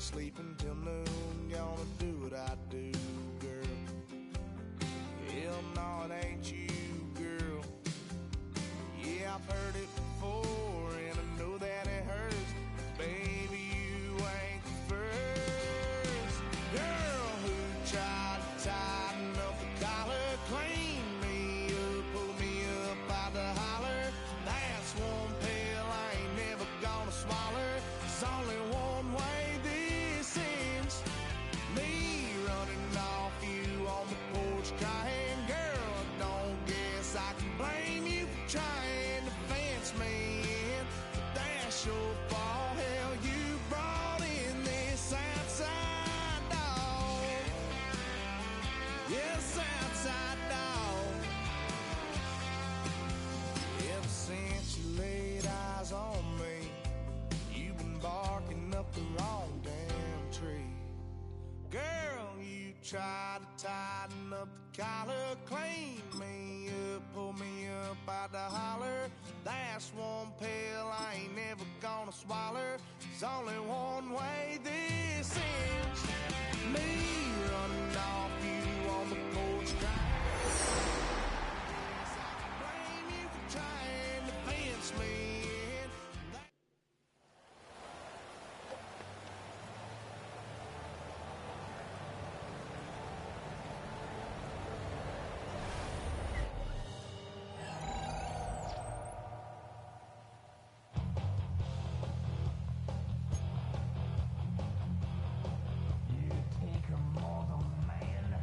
sleep until noon, gonna do what I do, girl. Hell no, it ain't you, girl. Yeah, I've heard it before, and I know that it hurts. Baby, you ain't the first girl who tried to tighten up the collar, clean me up, pull me up by the holler. That's one pill I ain't never gonna swallow. It's only one way this ends. Me running off you on the porch crying. Girl, I don't guess I can blame you for trying to fence me in. But that's your fault. Hell, you brought in this outside dog. Yes, outside dog. Ever since you laid eyes on me, you've been barking up the wrong damn tree. Girl, you tried to tighten up the collar, clean me up, pull me up by the holler. That's one pill I ain't never gonna swallow. There's only one way this ends. Me running off you on the porch crying. Yes, I can blame you for trying to fence me in. You take a mortal man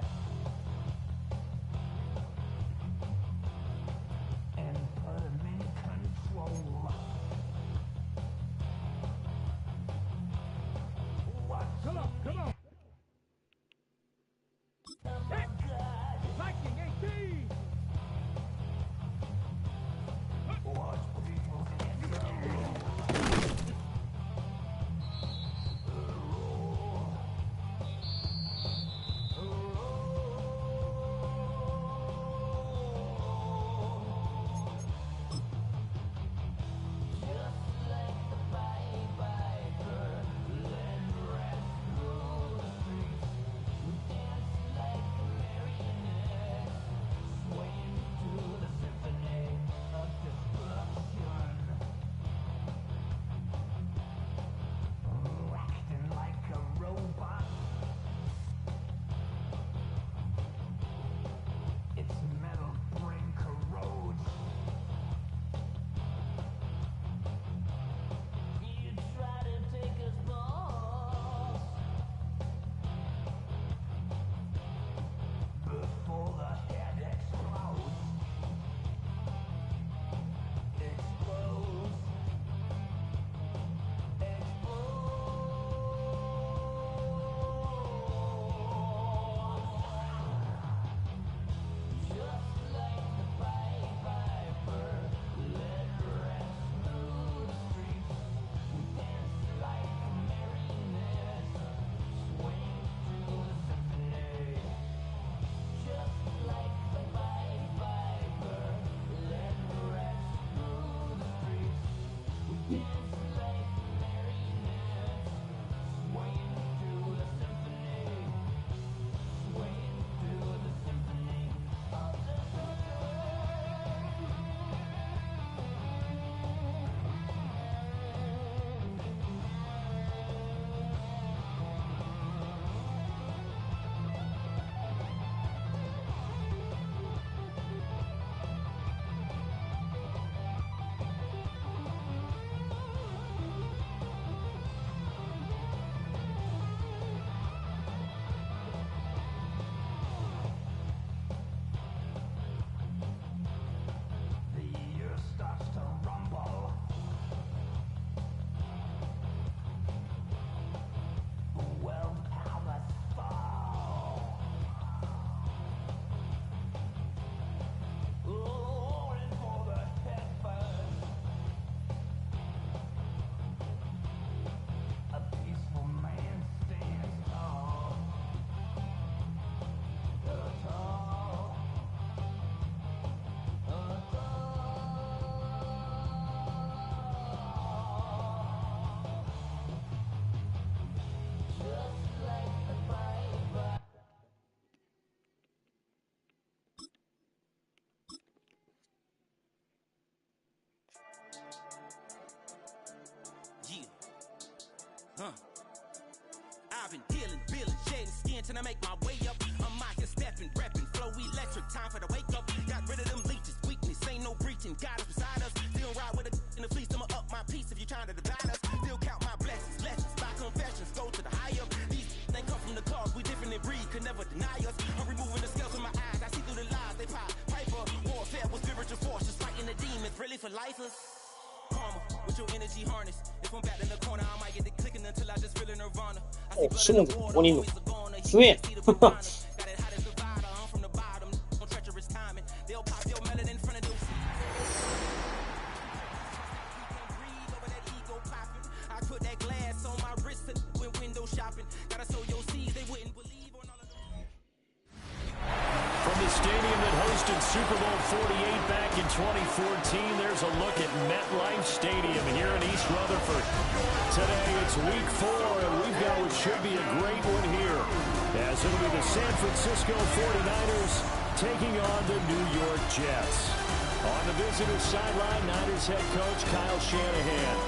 and put him in control. What? Come on, come on. Oh my God! Viking 18. What people can do? Just like the Pied Piper, land rats rule. driving, dealing, billing, shedding skin till I make my way up. I'm mocking, stepping, repping, flow electric, time for the wake up. Got rid of them leeches, weakness, ain't no breaching. God is beside us, still ride with a in the fleece. I'ma up my piece if you trying to divide us. Still count my blessings, lessons, by confessions, go to the high up. These they come from the cause, we different in breed, could never deny us. I'm removing the scales from my eyes, I see through the lies, they pop. Piper, warfare with spiritual force, just fighting the demons, really for lifers. Karma, with your energy harness. If I'm back in the corner, I might get it clicking until I just feel a nirvana. I see blood in the water, always a goner. He can't see the piranha. Got it hot as divider, I'm from the bottom. No treacherous timing. They'll pop your melon in front of those. I put that glass on my wrist and went window shopping. Gotta sow your seeds, they wouldn't believe on all of them. From the stadium that hosted Super Bowl 48 back in 2014, there's a look at MetLife Stadium here in East Rutherford. Today it's week 4, and we've got what should be a great one here, as it'll be the San Francisco 49ers taking on the New York Jets. On the visitor sideline, Niners head coach Kyle Shanahan.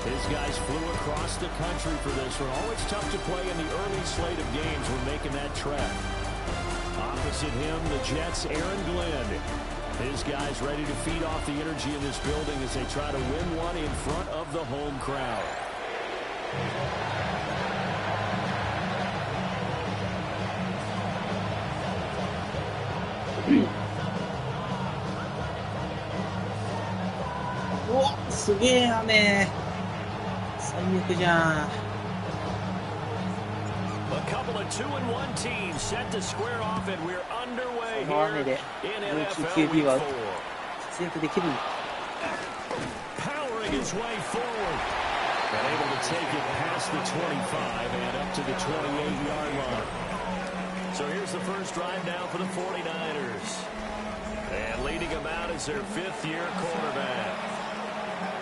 His guys flew across the country for this one. Always tough to play in the early slate of games when making that trek. Opposite him, the Jets' Aaron Glenn. His guys ready to feed off the energy in this building as they try to win one in front of the home crowd. 우와, すげえ雨。最悪じゃん。 A couple of 2-1 teams set to square off, and we're underway here in NFL Week 4. Powering his way forward, and able to take it past the 25 and up to the 28-yard line. So here's the first drive now for the 49ers. And leading them out is their fifth-year quarterback.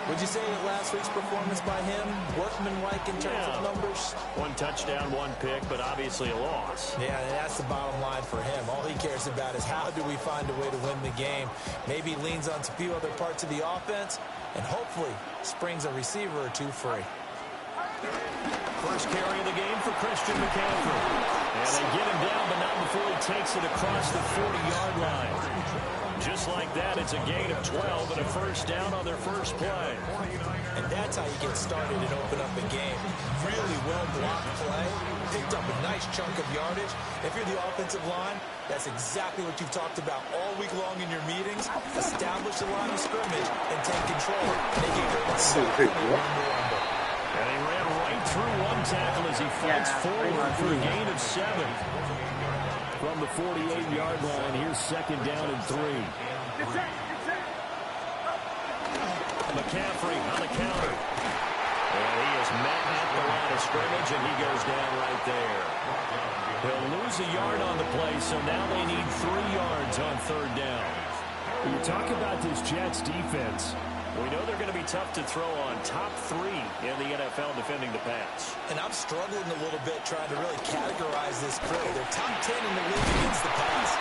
Would you say that last week's performance by him, workmanlike in terms of numbers? One touchdown, one pick, but obviously a loss. Yeah, and that's the bottom line for him. All he cares about is how do we find a way to win the game. Maybe leans on a few other parts of the offense, and hopefully springs a receiver or two free. First carry of the game for Christian McCaffrey. And they get him down, but not before he takes it across the 40-yard line. Just like that, it's a gain of 12 and a first down on their first play. And that's how you get started and open up a game. Really well-blocked play. Picked up a nice chunk of yardage. If you're the offensive line, that's exactly what you've talked about all week long in your meetings. Establish the line of scrimmage and take control. Make it good. And he ran right through one tackle as he fights forward for a gain of 7. From the 48-yard line, here's second down and 3. McCaffrey on the counter. And he is met at the line of scrimmage, and he goes down right there. He'll lose a yard on the play, so now they need 3 yards on third down. When you talk about this Jets defense, we know they're going to be tough to throw on. Top 3 in the NFL defending the pass. And I'm struggling a little bit trying to really categorize this crew. They're top 10 in the league against the pass.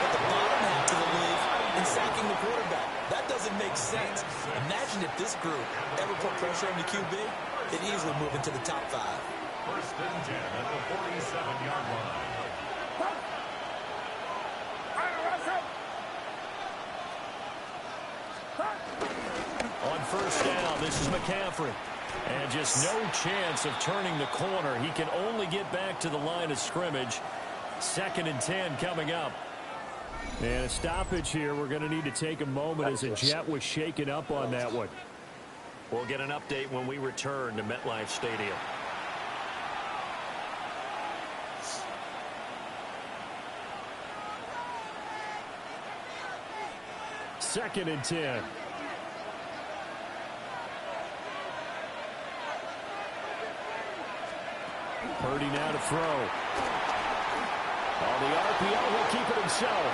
But the bottom half of the league in sacking the quarterback. That doesn't make sense. Imagine if this group ever put pressure on the QB, it'd easily move into the top 5. First and 10 at the 47-yard line. On first down, this is McCaffrey. And just no chance of turning the corner. He can only get back to the line of scrimmage. Second and 10 coming up. And a stoppage here. We're going to need to take a moment as a Jet was shaken up on that one. We'll get an update when we return to MetLife Stadium. Second and 10. Purdy now to throw. On the RPO, he'll keep it himself.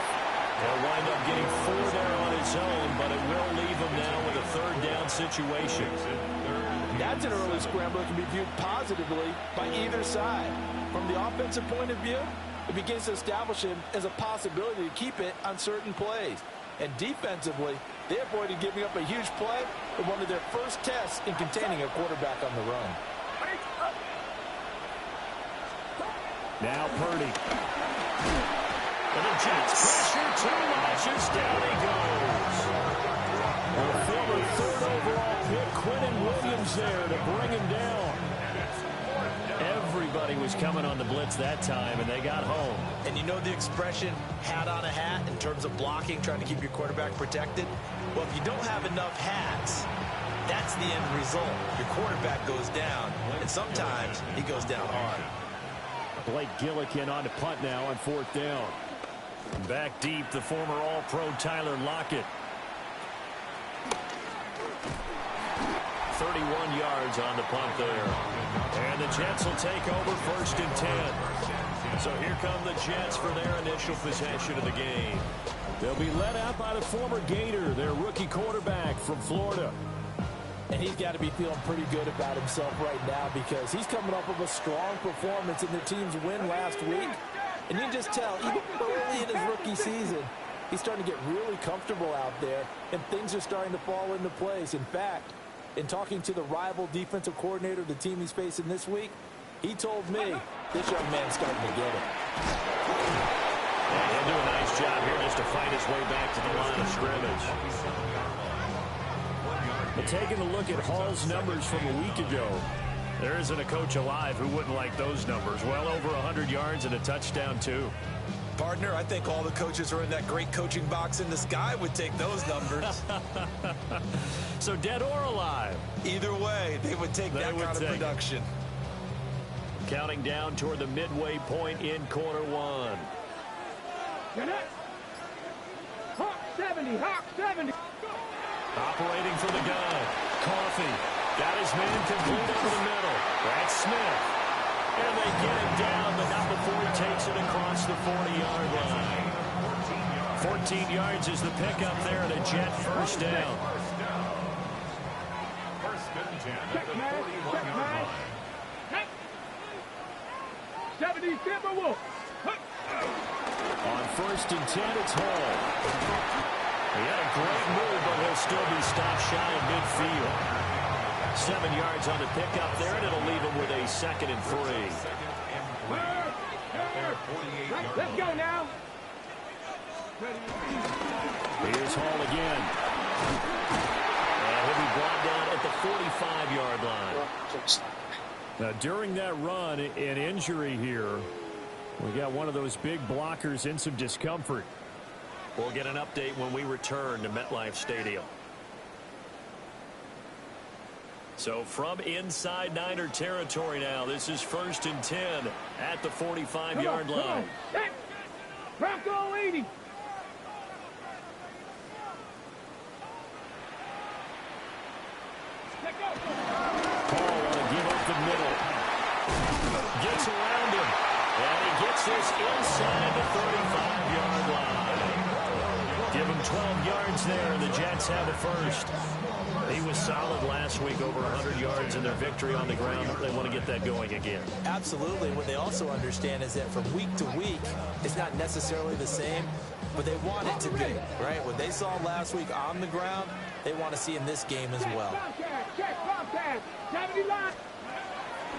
He'll wind up getting 4 there on his own, but it will leave him now with a third down situation. That's an early scramble that can be viewed positively by either side. From the offensive point of view, it begins to establish him as a possibility to keep it on certain plays. And defensively, they avoided giving up a huge play with one of their first tests in containing a quarterback on the run. Now Purdy. And the Jets pressure too much as down he goes. And the former third overall pick, Quentin Williams there to bring him down. Everybody was coming on the blitz that time, and they got home. And you know the expression, hat on a hat, in terms of blocking, trying to keep your quarterback protected? Well, if you don't have enough hats, that's the end result. Your quarterback goes down, and sometimes he goes down hard. Blake Gillikin on to punt now on 4th down. Back deep, the former All-Pro Tyler Lockett. 31 yards on the punt there. And the Jets will take over 1st and 10. So here come the Jets for their initial possession of the game. They'll be led out by the former Gator, their rookie quarterback from Florida. And he's got to be feeling pretty good about himself right now because he's coming up with a strong performance in their team's win last week. And you can just tell, even early in his rookie season, he's starting to get really comfortable out there, and things are starting to fall into place. In fact, in talking to the rival defensive coordinator of the team he's facing this week, he told me this young man's starting to get it. And he'll do a nice job here just to fight his way back to the line of scrimmage. But taking a look at Hall's numbers from a week ago, there isn't a coach alive who wouldn't like those numbers. Well over 100 yards and a touchdown, too. Partner, I think all the coaches are in that great coaching box in the sky would take those numbers. So dead or alive? Either way, they would take that kind of production. Counting down toward the midway point in quarter one. Hawk 70, Hawk 70. Operating for the gun. Coffee. Got his man complete over the middle. That's Smith. And they get it down, but not before he takes it across the 40-yard line. 14 yards is the pickup there, and a Jet first down. Check man, check man. 70 Timberwolves. On 1st and 10, it's Hall. He had a great move, but he'll still be stopped shy of midfield. 7 yards on the pickup there, and it'll leave him with a 2nd and 3. Let's go now. Here's Hall again. And he'll be brought down at the 45-yard line. Now, during that run, an injury here. We got one of those big blockers in some discomfort. We'll get an update when we return to MetLife Stadium. So from inside Niner territory now, this is 1st and 10 at the 45-yard line. Bronco 80. Paul want to give up the middle. Gets around him. And he gets this inside the 35-yard line. Give him 12 yards there, and the Jets have a first. He was solid last week, over 100 yards in their victory on the ground. They want to get that going again. Absolutely. What they also understand is that from week to week, it's not necessarily the same, but they want it to be, right? What they saw last week on the ground, they want to see in this game as well.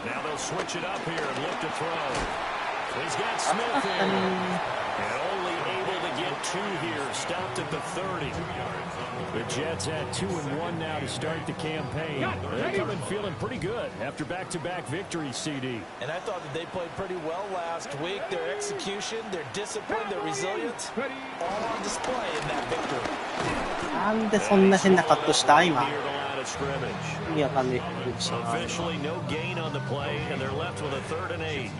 Now they'll switch it up here and look to throw. He's got Smith in. And only able to get 2 here. Stopped at the 30. The Jets had 2-1 now to start the campaign. They're coming feeling pretty good after back-to-back victories, CD. And I thought that they played pretty well last week. Their execution, their discipline, their resilience, all on display in that victory. なんでそんな変なカットした今。 Officially no gain on the play, and they're left with a 3rd and 8.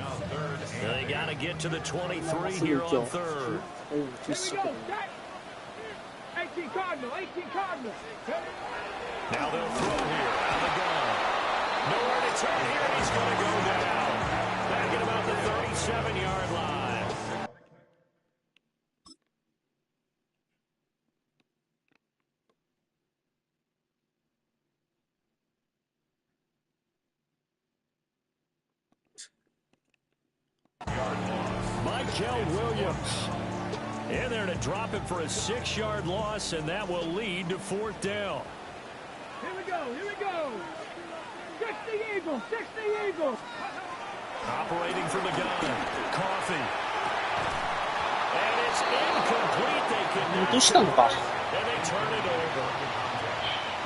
They got to get to the 23 here on 3rd. 18 Cardinal, 18 Cardinal. Now they'll throw here out of the gun. Nowhere to turn here. He's going to go down. Back at about the 37-yard line. Michael Williams in there to drop it for a 6-yard loss, and that will lead to 4th down. Here we go, here we go. 60 Eagles, 60 Eagles. Operating from the gun. Coffee. And it's incomplete. They can not convert. And they turn it over.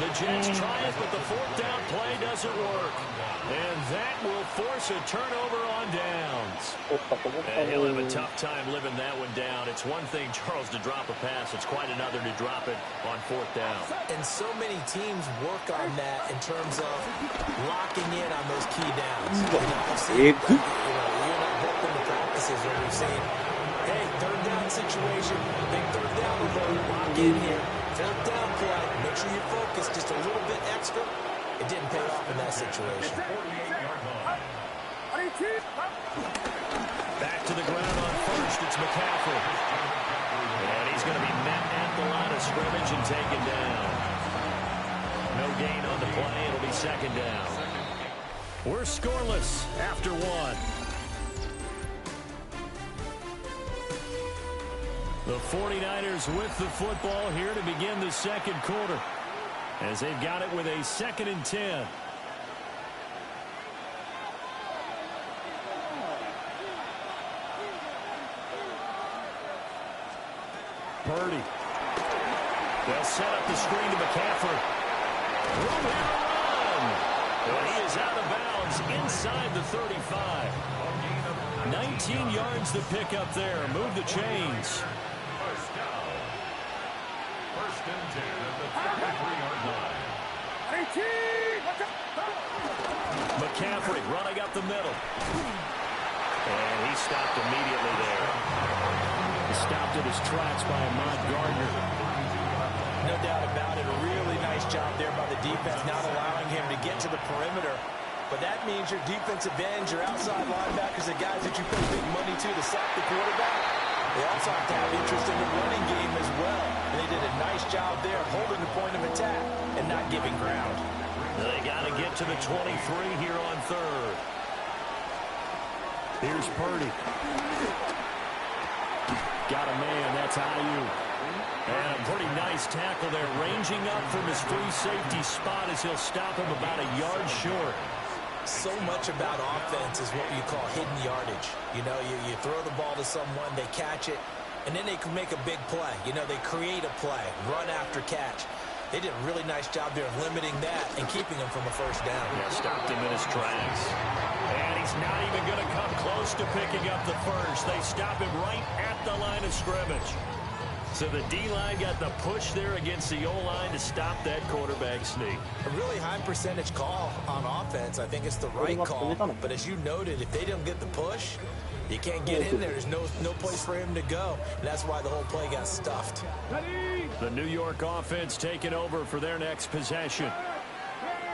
The Jets try it, but the fourth down play doesn't work. And that will force a turnover on downs. And he'll have a tough time living that one down. It's one thing, Charles, to drop a pass. It's quite another to drop it on fourth down. And so many teams work on that in terms of locking in on those key downs. I've seen, you and I both in the practices where we've seen, hey, third down situation, big third down alert, lock in here. Fourth down play, make sure you focus just a little bit extra. It didn't pay off in that situation. Back to the ground on first. It's McCaffrey. And he's going to be met at the line of scrimmage and taken down. No gain on the play. It'll be second down. We're scoreless after one. The 49ers with the football here to begin the second quarter, as they've got it with a 2nd and 10. Purdy. They'll set up the screen to McCaffrey. Room here to run. And he is out of bounds inside the 35. 19 yards to pick up there. Move the chains. First and 10 at the 33-yard line. McCaffrey running up the middle. And he stopped immediately there. He stopped at his tracks by Ahmad Gardner. No doubt about it. A really nice job there by the defense, not allowing him to get to the perimeter. But that means your defensive ends, your outside linebackers, the guys that you pay big money to sack the quarterback, they also have to have interest in the running game as well. And they did a nice job there holding the point of attack and not giving ground. They got to get to the 23 here on third. Here's Purdy. Got a man. That's Ayuk. And a pretty nice tackle there, ranging up from his free safety spot as he'll stop him about a yard short. So much about offense is what you call hidden yardage. You know, you throw the ball to someone, they catch it, and then they can make a big play. You know, they create a play, run after catch. They did a really nice job there of limiting that and keeping him from a first down. Yeah, stopped him in his tracks. And he's not even going to come close to picking up the first. They stop him right at the line of scrimmage. So the D-line got the push there against the O-line to stop that quarterback sneak. A really high percentage call on offense. I think it's the right call. But as you noted, if they don't get the push, you can't get in there. There's no place for him to go. And that's why the whole play got stuffed. The New York offense taking over for their next possession.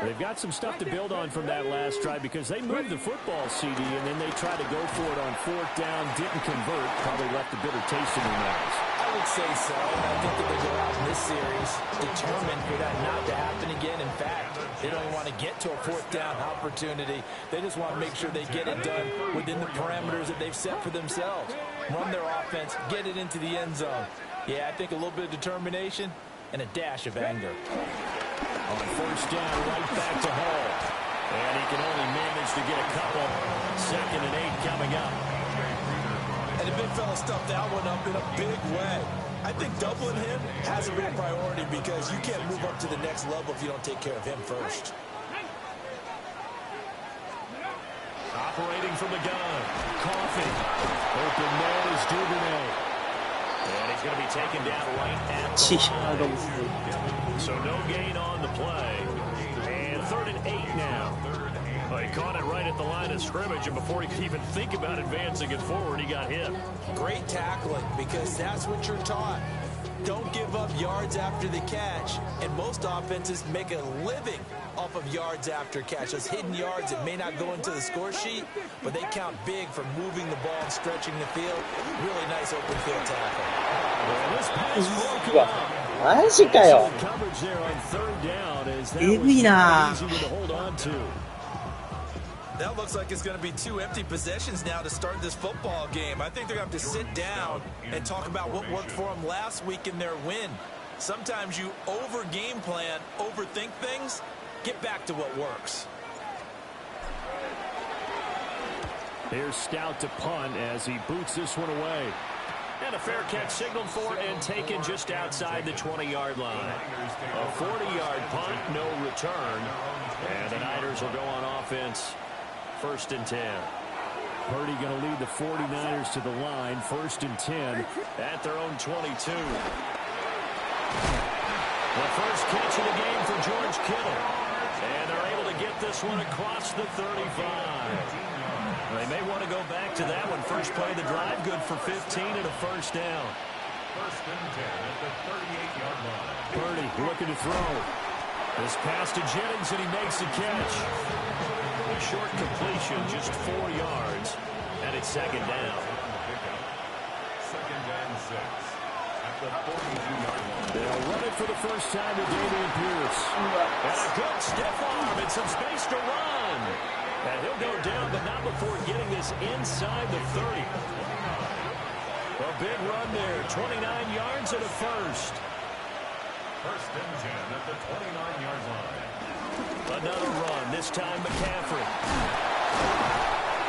They've got some stuff to build on from that last drive because they moved the football, CD, and then they tried to go for it on fourth down, didn't convert, probably left a bitter taste in their mouths. I would say so. And I think that they go out in this series determined for that not to happen again. In fact, they don't even want to get to a fourth down opportunity. They just want to make sure they get it done within the parameters that they've set for themselves. Run their offense, get it into the end zone. Yeah, I think a little bit of determination and a dash of anger. On first down, right back to Hall. And he can only manage to get a couple. 2nd and 8 coming up. And the big fella stuffed that one up in a big way. I think doubling him has to be a priority because you can't move up to the next level if you don't take care of him first. Operating from the gun. Coffee. Open man is Duvernay. And he's going to be taken down right at the line. So no gain on the play. And 3rd and 8 now. Well, he caught it right at the line of scrimmage, and before he could even think about advancing it forward, he got hit. Great tackling, because that's what you're taught. Don't give up yards after the catch. And most offenses make a living off of yards after catch. Those hidden yards that may not go into the score sheet, but they count big for moving the ball and stretching the field. Really nice open field tackle. Well, this pass broken up. マジかよ。 Coverage there on 3rd down as that えぐいな。 was easy to hold on to. That looks like it's going to be 2 empty possessions now to start this football game. I think they're going to have to sit down and talk about what worked for them last week in their win. Sometimes you over-game plan, overthink things. Get back to what works. Here's Stout to punt as he boots this one away. And a fair catch signaled for and taken just outside the 20-yard line. A 40-yard punt, no return. And the Niners will go on offense. 1st and 10. Purdy going to lead the 49ers to the line. 1st and 10 at their own 22. The first catch of the game for George Kittle. And they're able to get this one across the 35. They may want to go back to that one. First play of the drive, good for 15 and a 1st down. 1st and 10 at the 38-yard line. Purdy looking to throw. This pass to Jennings, and he makes the catch. A short completion, just 4 yards, and it's 2nd down. 2nd and 6 at the 42-yard line. They'll run it for the first time to Dameon Pierce. And a good stiff arm and some space to run. And he'll go down, but not before getting this inside the 30. A big run there, 29 yards and a 1st. 1st and 10 at the 29-yard line. Another run, this time McCaffrey.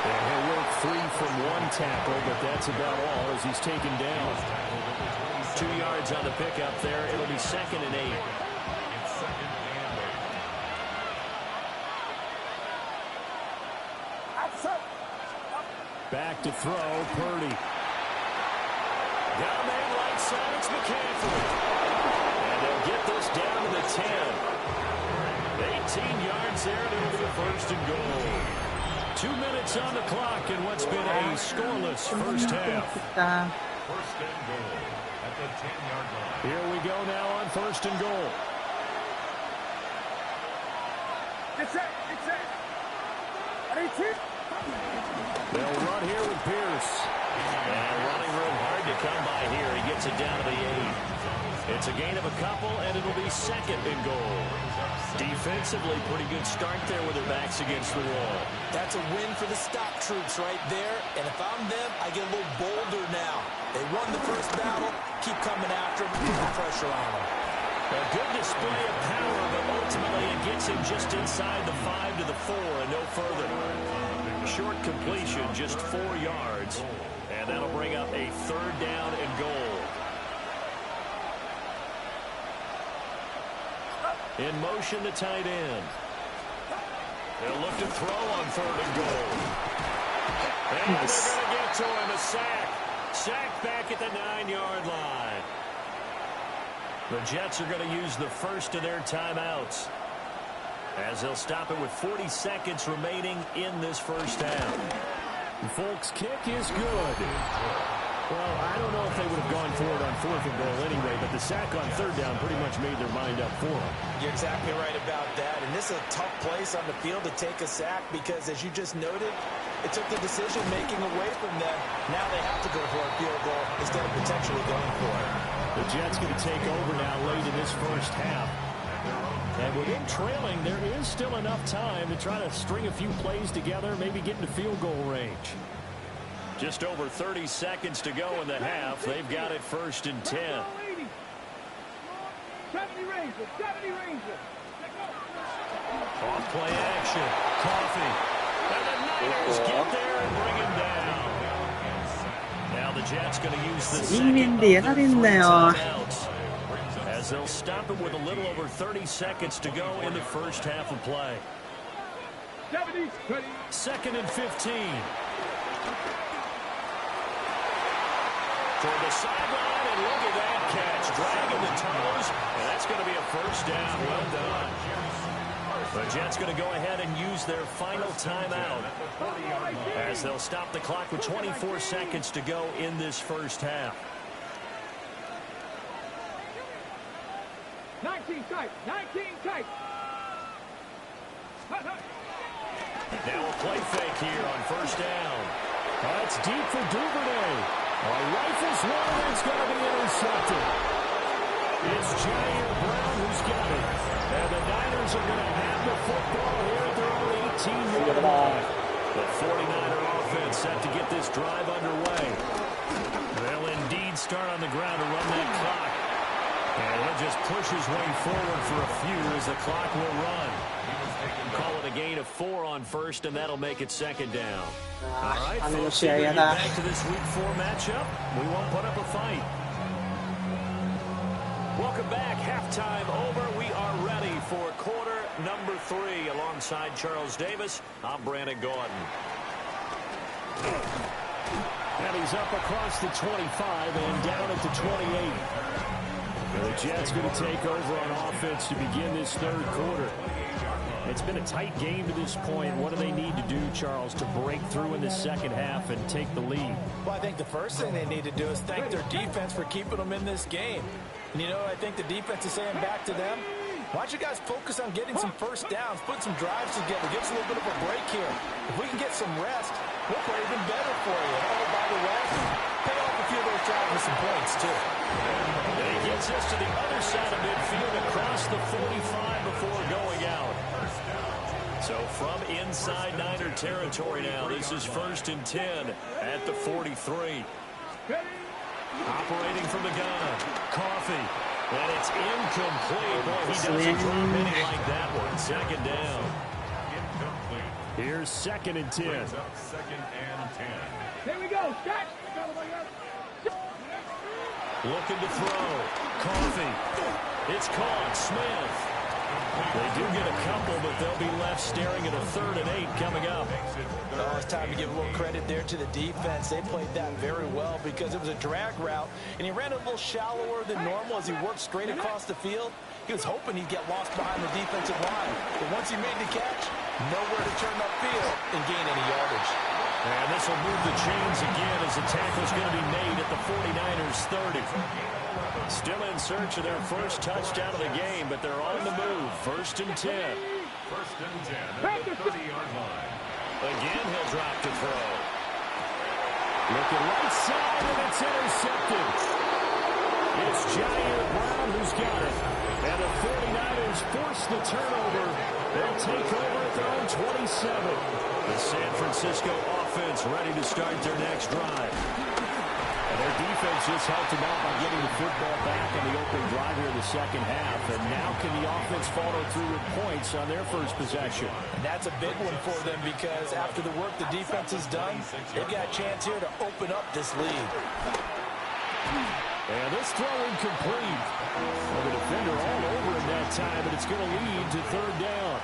And he'll work 3 from 1 tackle, but that's about all as he's taken down. 2 yards on the pickup there. It'll be 2nd and 8. It's 2nd and 8. Back to throw, Purdy. Down there right side, it's McCaffrey. And they'll get this down to the 10. 18 yards there, and it'll be a 1st and goal. 2 minutes on the clock in what's been a scoreless first half. 1st and goal at the 10-yard line. Here we go now on 1st and goal. Get set. Get set. 18. They'll run here with Pierce. And running real hard to come by here. He gets it down to the 8. It's a gain of a couple, and it'll be 2nd and goal. Defensively, pretty good start there with their backs against the wall. That's a win for the stop troops right there. And if I'm them, I get a little bolder now. They won the first battle. Keep coming after them. Keep the pressure on them. A good display of power, but ultimately it gets him just inside the 5 to the 4 and no further. Short completion, just 4 yards. And that'll bring up a 3rd down and goal. In motion, the tight end. They'll look to throw on 3rd and goal. And they're going to get to him, a sack. Sack back at the 9-yard line. The Jets are going to use the first of their timeouts as they'll stop it with 40 seconds remaining in this first half. Folks, kick is good. Well, I don't know if they would have gone for it on 4th and goal anyway, but the sack on 3rd down pretty much made their mind up for them. You're exactly right about that. And this is a tough place on the field to take a sack because, as you just noted, it took the decision-making away from them. Now they have to go for a field goal instead of potentially going for it. The Jets going to take over now late in this first half. And with them trailing, there is still enough time to try to string a few plays together, maybe get into field goal range. Just over 30 seconds to go in the half. They've got it 1st and 10. 70 Rangers. 70 Rangers. Off play action. Coffee. And the Niners get there and bring him down. Now the Jets going to use the second of their 3 timeouts as they'll stop it with a little over 30 seconds to go in the first half of play. 2nd and 15. For the sideline, and look at that catch. Dragging the toes, and that's going to be a 1st down. Well done. The Jets going to go ahead and use their final timeout as they'll stop the clock with 24 seconds to go in this first half. 19 tight. 19 tight. Now a play fake here on 1st down. That's deep for Duvernay. Rifles one, and it's going to be intercepted. It's Jair Brown who's got it. And the Niners are going to have the football here at their own 18-yard line. The 49er offense set to get this drive underway. They'll indeed start on the ground to run that clock. And he'll just push his way forward for a few as the clock will run. Call it a a gain of 4 on first, and that'll make it second down. All right, 雨の folks, 試合 we や get だ。 back to this week 4 matchup. We won't put up a fight. Welcome back. Halftime over. We are ready for quarter number 3. Alongside Charles Davis, I'm Brandon Gordon. And he's up across the 25 and down at the 28. The Jets going to take over on offense to begin this third quarter. It's been a tight game to this point. What do they need to do, Charles, to break through in the second half and take the lead? Well, I think the first thing they need to do is thank their defense for keeping them in this game. And, you know, I think the defense is saying back to them, why don't you guys focus on getting some first downs, put some drives together, give us a little bit of a break here. If we can get some rest, we'll play even better for you. And, oh, by the way, pay off a few of those drives with some points, too. And he gets us to the other side of midfield across the 45 before going out. So from inside Niner territory now, this is 1st and 10 at the 43. Operating from the gun, Coffee. And it's incomplete. Boy, he doesn't drop any like that one. Second down. Here's 2nd and 10. 2nd and 10. Here we go. Scott. Looking to throw. Coffee. It's caught. Smith. They do get a couple, but they'll be left staring at a 3rd and 8 coming up. Oh, it's time to give a little credit there to the defense. They played that very well because it was a drag route, and he ran a little shallower than normal as he worked straight across the field. He was hoping he'd get lost behind the defensive line, but once he made the catch, nowhere to turn upfield and gain any yardage. And this will move the chains again as the tackle's going to be made at the 49ers 30. Still in search of their first touchdown of the game, but they're on the move. 1st and 10. 1st and 10 at the 30-yard line. Again, he'll drop to throw. Looking right side, and it's intercepted. It's Jair Brown who's got it. And the 49ers force the turnover. They'll take over at their own 27. The San Francisco offense ready to start their next drive. And their defense just helped them out by getting the football back on the opening drive here in the second half. And now can the offense follow through with points on their first possession? And that's a big one for them because after the work the defense has done, they've got a chance here to open up this lead. And this throw incomplete. Well, the defender all over him that time, and it's going to lead to 3rd down.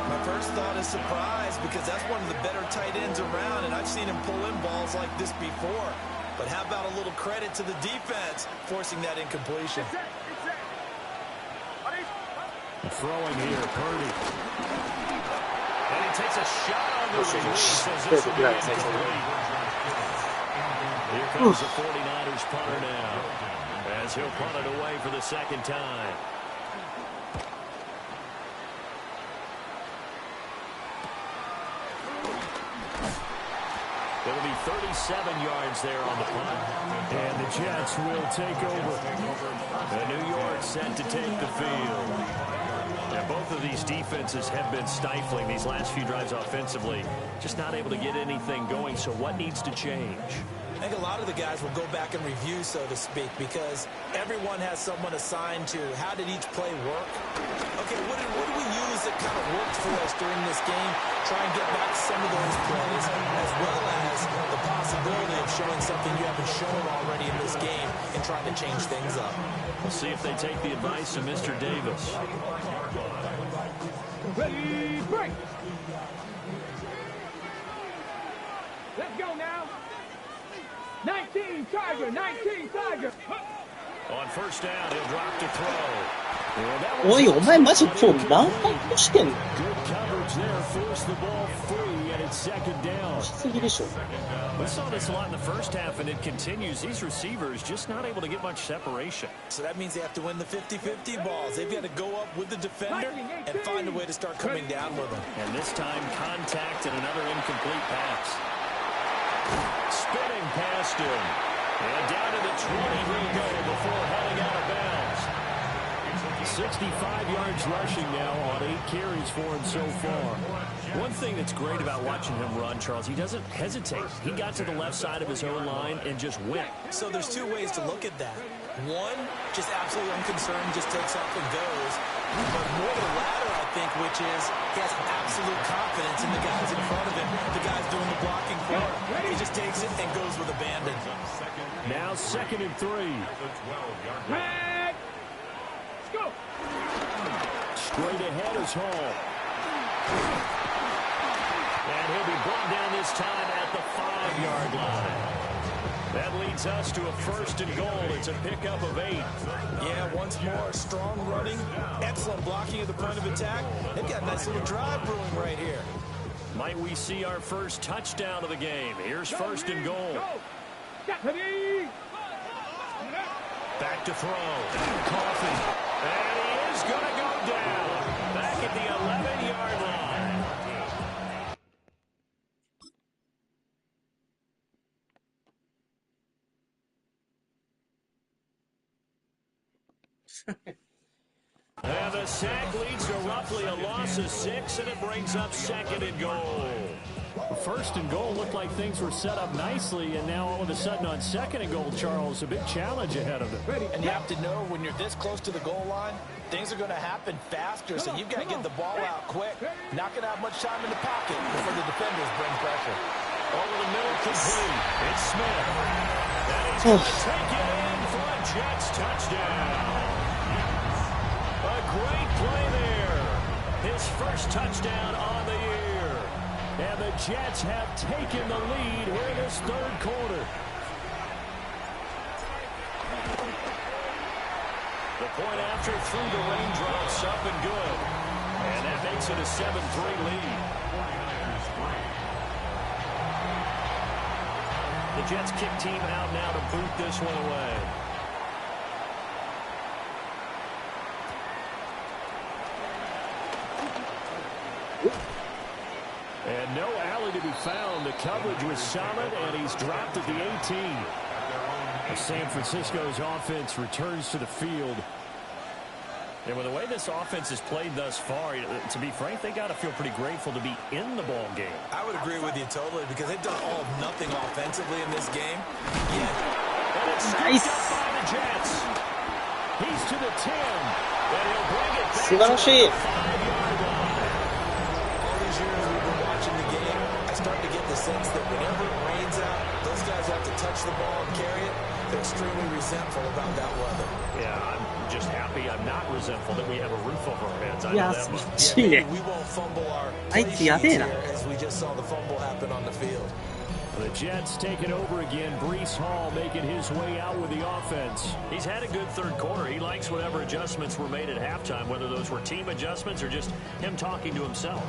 My first thought is surprise because that's one of the better tight ends around, and I've seen him pull in balls like this before. But how about a little credit to the defense forcing that incompletion? Throwing here, Purdy. And he takes a shot on the release as this will be incomplete. Here comes the 49ers punter now as he'll punt it away for the second time. It'll be 37 yards there on the punt. And the Jets will take over. And New York set to take the field. Now, both of these defenses have been stifling these last few drives offensively. Just not able to get anything going. So what needs to change? I think a lot of the guys will go back and review, so to speak, because everyone has someone assigned to how did each play work. Okay, what did we use that kind of worked for us during this game? Try and get back some of those plays, as well as the possibility of showing something you haven't shown already in this game and trying to change things up. We'll see if they take the advice of Mr. Davis. Ready, break. Let's go now. 19 Tiger, 19 Tiger. On 1st down, he'll drop to throw. おい、お前マジ今日何回越してんの？ Good coverage there, force the ball free, and it's 2nd down. しすぎでしょ。 We saw this a lot in the first half, and it continues. These receivers just not able to get much separation. So that means they have to win the 50-50 balls. They've got to go up with the defender and find a way to start coming down with them. And this time, contact and another incomplete pass. Spinning past him. And down to the 20 he'll go before heading out of bounds. 65 yards rushing now on 8 carries for him so far. One thing that's great about watching him run, Charles, he doesn't hesitate. He got to the left side of his own line and just went. So there's two ways to look at that. One, just absolutely unconcerned, just takes off and goes. But more the latter, I think, which is he has absolute confidence in the guys in front of him, the guys doing the blocking for him. He just takes it and goes with abandon. Now 2nd and 3. Let's go. Straight ahead is Hall. And he'll be brought down this time at the 5-yard line. That leads us to a 1st and goal. It's a pickup of 8. Yeah, once more, strong running, excellent blocking at the point of attack. They've got a nice little drive brewing right here. Might we see our first touchdown of the game? Here's 1st and goal. Back to throw. Coffee. And he is going to go down. Back at the 11-yard line. And the sack leads to roughly a loss of 6, and it brings up 2nd and goal. 1st and goal looked like things were set up nicely, and now all of a sudden on 2nd and goal, Charles, a big challenge ahead of it. And you have to know when you're this close to the goal line, things are going to happen faster, so you've got to get the ball out quick. Not going to have much time in the pocket before the defenders bring pressure. Over the middle, complete. It's Smith. And he's going to take it in for a Jets touchdown. A great play there. His first touchdown on the year. And the Jets have taken the lead here in this 3rd quarter. The point after through the raindrops, up and good. And that makes it a 7-3 lead. The Jets kick team out now to boot this one away. And no alley to be found. The coverage was solid, and he's dropped at the 18. As San Francisco's offense returns to the field. And with the way this offense has played thus far, to be frank, they got to feel pretty grateful to be in the ball game. I would agree with you totally because they've done all of nothing offensively in this game. Nice. By the Jets. He's to the 10. And he'll bring it back to the 5-yard line. All these years we've been watching the game, I start to get the sense that whenever it rains out, those guys have to touch the ball and carry it. They're extremely resentful about that weather. Yeah, I'm just happy I'm not resentful that we have a roof over our heads. I know that much. Yeah, we won't fumble our play sheets here as we just saw the fumble happen on the field. The Jets taking over again. Breece Hall making his way out with the offense. He's had a good 3rd quarter. He likes whatever adjustments were made at halftime, whether those were team adjustments or just him talking to himself.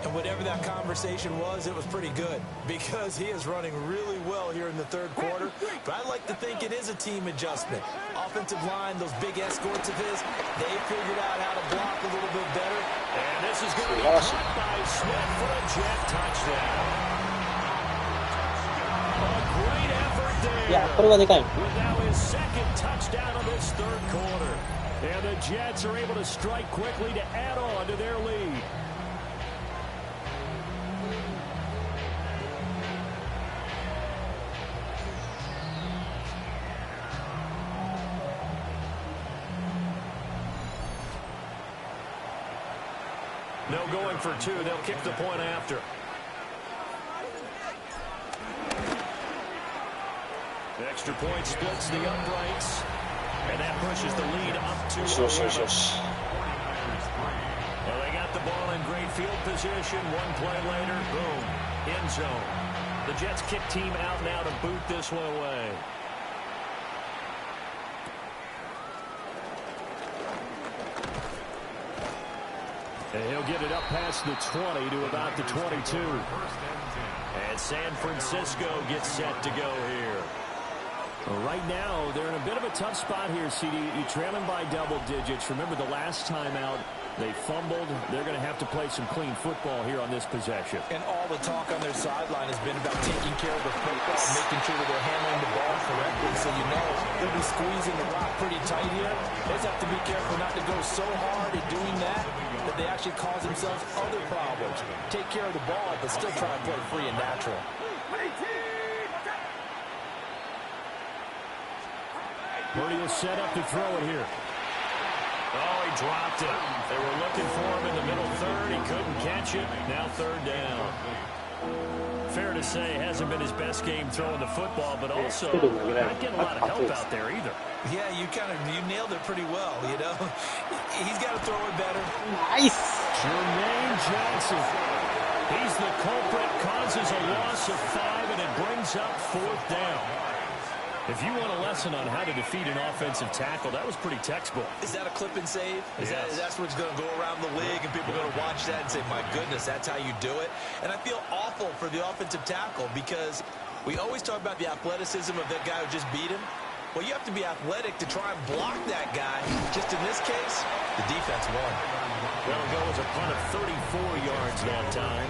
And whatever that conversation was, it was pretty good because he is running really well here in the 3rd quarter. But I like to think it is a team adjustment. Offensive line, those big escorts of his, they figured out how to block a little bit better. And this is going to be caught by Smith for a Jet touchdown. A great effort there. With now his 2nd touchdown of this 3rd quarter. And the Jets are able to strike quickly to add on to their lead. No going for 2. They'll kick the point after. The extra point splits the uprights. And that pushes the lead up to 11. Well, they got the ball in great field position. One play later, boom, end zone. The Jets kick team out now to boot this one away. And he'll get it up past the 20 to about the 22. And San Francisco gets set to go here. Right now, they're in a bit of a tough spot here, CD. You're trailing by double digits. Remember the last time out, they fumbled. They're going to have to play some clean football here on this possession. And all the talk on their sideline has been about taking care of the football, making sure that they're handling the ball correctly. So you know they'll be squeezing the rock pretty tight here. They just have to be careful not to go so hard at doing that they actually cause themselves other problems. Take care of the ball, but still try and play free and natural. Purdy is set up to throw it here. Oh, he dropped it. They were looking for him in the middle third. He couldn't catch it. Now third down. Fair to say, hasn't been his best game throwing the football, but also not getting a lot of help out there either. Yeah, you nailed it pretty well, you know. He's got to throw it better. Nice. Jermaine Johnson. He's the culprit, causes a loss of 5, and it brings up fourth down. If you want a lesson on how to defeat an offensive tackle, that was pretty textbook. Is that a clip and save? Yes. That's what's going to go around the league, and people are going to watch that and say, my goodness, that's how you do it. And I feel awful for the offensive tackle because we always talk about the athleticism of that guy who just beat him. Well, you have to be athletic to try and block that guy. Just in this case, the defense won. That'll go as a punt of 34 yards that time.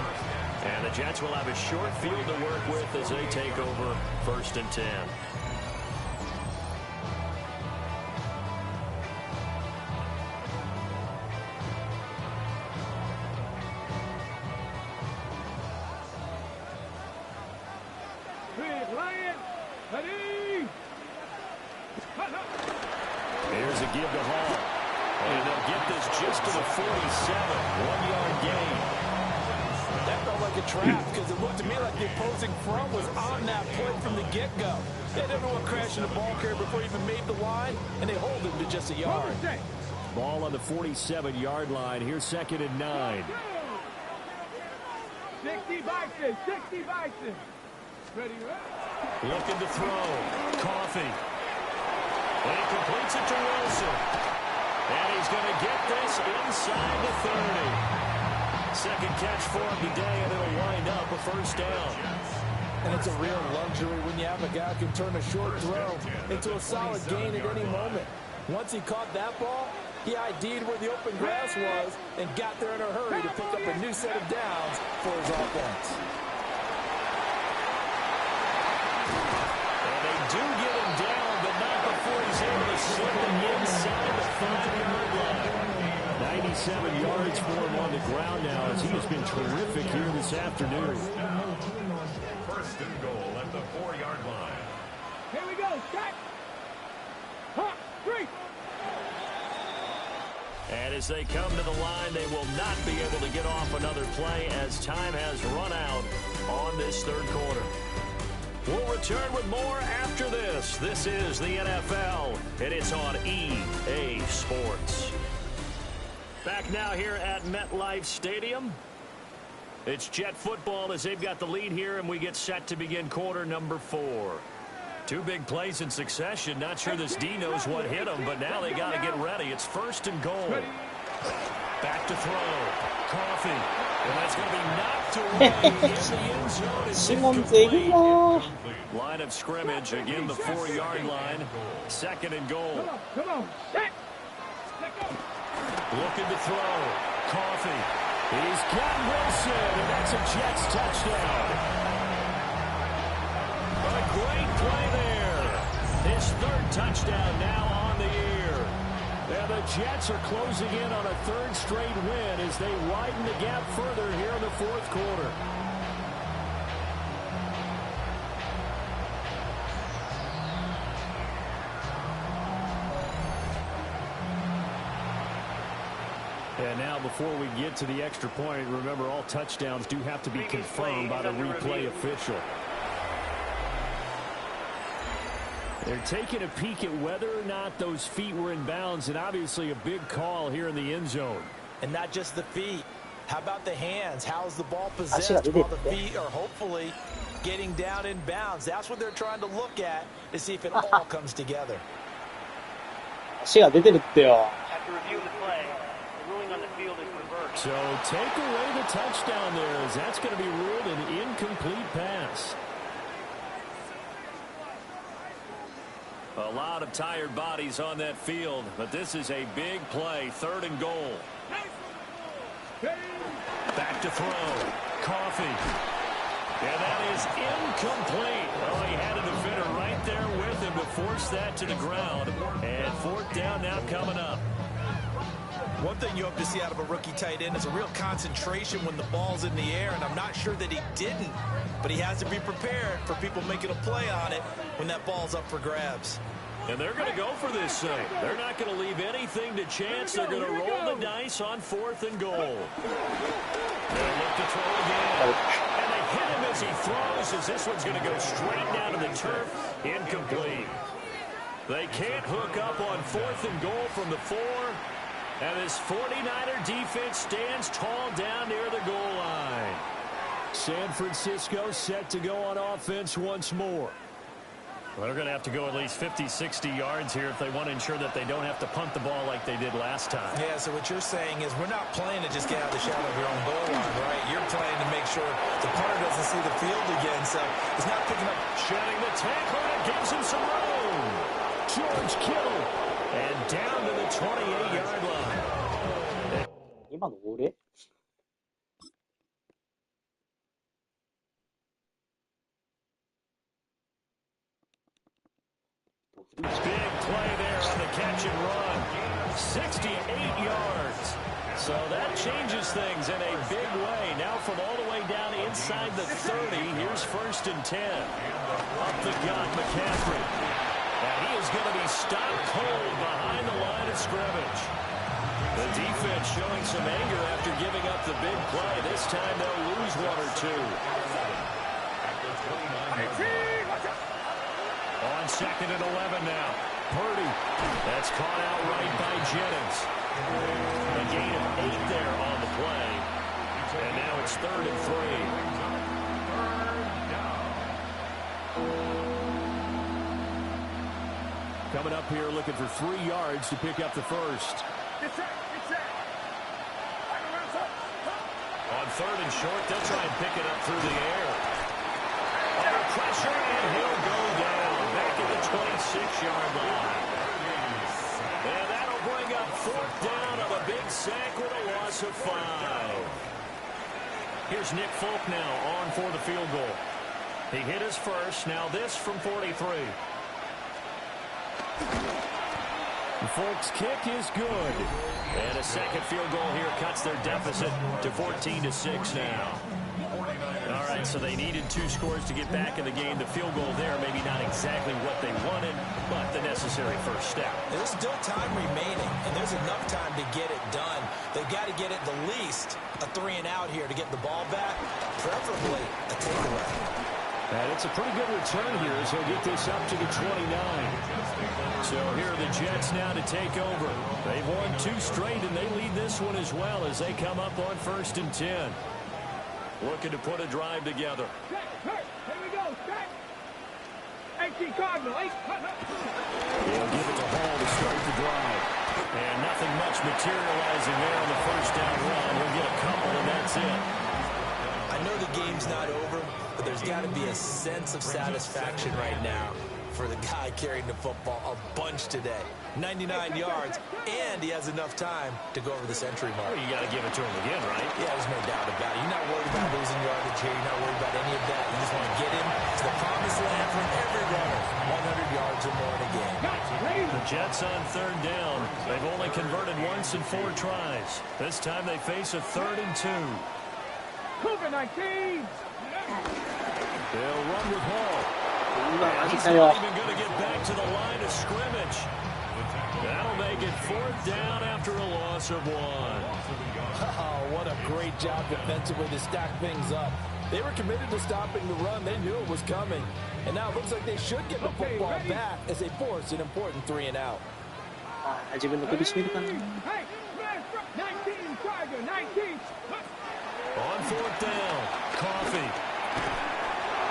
And the Jets will have a short field to work with as they take over 1st and 10. Here's a give to Hall. And they'll get this just to the 47. 1-yard gain. That felt like a trap because it looked to me like the opposing front was on that play from the get-go. They had everyone crashing the ball carrier before he even made the line, and they hold him to just a yard. Ball on the 47-yard line. Here's 2nd and 9. 60 Bison, 60 Bison. Ready, Looking to throw. Coffee. And he completes it to Wilson. And he's going to get this inside the 30. Second catch for him today, and it'll wind up a first down. And it's a real luxury when you have a guy who can turn a short throw into a solid gain at any moment. Once he caught that ball, he ID'd where the open grass was and got there in a hurry to pick up a new set of downs for his offense. And they do get him down, but not before he's able to slip him inside the 5-yard line. 97 yards for him on the ground now as he has been terrific here this afternoon. 1st and goal at the 4-yard line. Here we go, set. Hot, 3. And as they come to the line, they will not be able to get off another play as time has run out on this third quarter. We'll return with more after this. This is the NFL, and it's on EA Sports. Back now here at MetLife Stadium. It's Jet football as they've got the lead here, and we get set to begin quarter number 4. 2 big plays in succession. Not sure this D knows what hit him, but now they got to get ready. It's 1st and goal. Back to throw. Coffee. And that's going to be knocked away in the end zone. It's incomplete. Line of scrimmage, again the 4-yard line. 2nd and goal. Come on, set. Looking to throw. Coffee. He's got Wilson, and that's a Jets touchdown. A great play there. His 3rd touchdown now on the year. And the Jets are closing in on a 3rd straight win as they widen the gap further here in the 4th quarter. And now before we get to the extra point, remember all touchdowns do have to be confirmed by the replay official. They're taking a peek at whether or not those feet were in bounds, and obviously a big call here in the end zone. And not just the feet. How about the hands? How's the ball possessed while the feet are hopefully getting down in bounds? That's what they're trying to look at to see if it all comes together. 足が出てるってよ。 After reviewing the play, the ruling on the field is reversed. So take away the touchdown there, as that's going to be ruled an incomplete pass. A lot of tired bodies on that field, but this is a big play. 3rd and goal. Back to throw. Coffee. And that is incomplete. Oh, he had a defender right there with him to force that to the ground. And 4th down now coming up. One thing you hope to see out of a rookie tight end is a real concentration when the ball's in the air, and I'm not sure that he didn't, but he has to be prepared for people making a play on it when that ball's up for grabs. And they're going to go for this thing. They're not going to leave anything to chance. They're going to roll the dice on 4th and goal. They'll look to throw again. And they hit him as he throws, as this one's going to go straight down to the turf. Incomplete. They can't hook up on 4th and goal from the 4. And this 49er defense stands tall down near the goal line. San Francisco set to go on offense once more. Well, they're going to have to go at least 50, 60 yards here if they want to ensure that they don't have to punt the ball like they did last time. Yeah, so what you're saying is we're not playing to just get out of the shadow of your own goal line, right? You're playing to make sure the punter doesn't see the field again, so he's not picking up. Shedding the tackle, and it gives him some room. George Kittle, and down to the 28-yard line. 今の俺 Big play there on the catch and run. 68 yards. So that changes things in a big way. Now from all the way down inside the 30, here's 1st and 10. Up the gut, McCaffrey. And he is going to be stopped cold behind the line of scrimmage. The defense showing some anger after giving up the big play. This time they'll lose 1 or 2. On 2nd and 11 now. Purdy. That's caught out right by Jennings. A gain of 8 there on the play. And now it's 3rd and 3. Coming up here looking for 3 yards to pick up the first. On 3rd and short, they'll try and pick it up through the air. Under pressure, and he'll go down. Back at the 26-yard line. And that'll bring up 4th down of a big sack with a loss of 5. Here's Nick Folk now on for the field goal. He hit his first. Now this from 43. Folk's kick is good. And a second field goal here cuts their deficit to 14-6 now. All right, so they needed 2 scores to get back in the game. The field goal there, maybe not exactly what they wanted, but the necessary first step. There's still time remaining, and there's enough time to get it done. They've got to get it the least a 3-and-out here to get the ball back, preferably a takeaway. And it's a pretty good return here as he'll get this up to the 29. So here are the Jets now to take over. They've won 2 straight, and they lead this one as well as they come up on 1st and 10. Looking to put a drive together. Here we go. 18 Cardinal. They'll give it to Hall to start the drive. And nothing much materializing there on the first down run. He'll get a couple, and that's it. I know the game's not over, but there's got to be a sense of satisfaction right now for the guy carrying the football a bunch today. 99 yards, and he has enough time to go over the century mark. Well, you got to give it to him again, right? Yeah, there's no doubt about it. You're not worried about losing yardage here. You're not worried about any of that. You just want to get him to the promised land for every runner. 100 yards or more in a game. The Jets on 3rd down. They've only converted once in 4 tries. This time they face a 3rd and 2. COVID-19. They'll run with Hall. He's 맞았어요. not even going to get back to the line of scrimmage. That'll make it 4th down after a loss of 1. Oh, what a great job defensively to stack things up. They were committed to stopping the run. They knew it was coming. And now it looks like they should get the football back as they force an important 3-and-out. 自分の首絞めるかな 19 Tiger, 19. On 4th down, Coffee.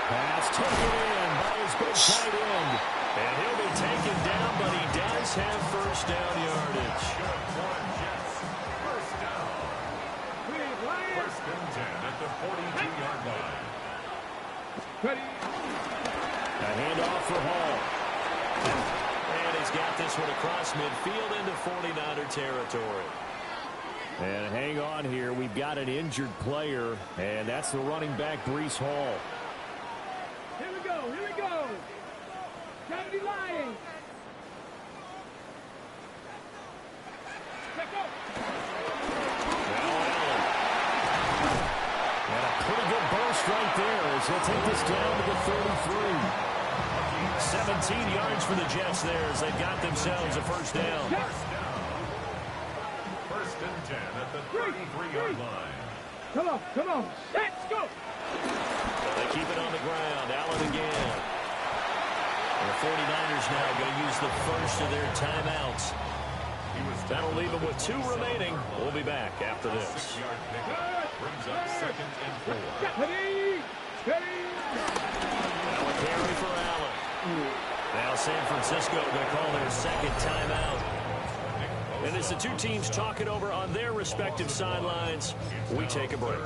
Pass taken in by his big tight end. And he'll be taken down, but he does have first down yardage. First and 10 at the 42-yard line. A handoff for Hall. And he's got this one across midfield into 49er territory. And hang on here. We've got an injured player, and that's the running back, Breece Hall. Here we go. Kennedy Lyons. Let's go. And a pretty good burst right there as he'll take this down to the 33. 17 yards for the Jets there as they've got themselves a first down. First and 10 at the 33-yard line. Come on. Let's go. They keep it on the ground. Allen again. And the 49ers now going to use the first of their timeouts. That'll leave them with 2 remaining. We'll be back after this. 6-yard pickup brings up second and 4. Steady. Now a carry for Allen. Now San Francisco going to call their second timeout. And as the two teams talk it over on their respective sidelines, we take a break.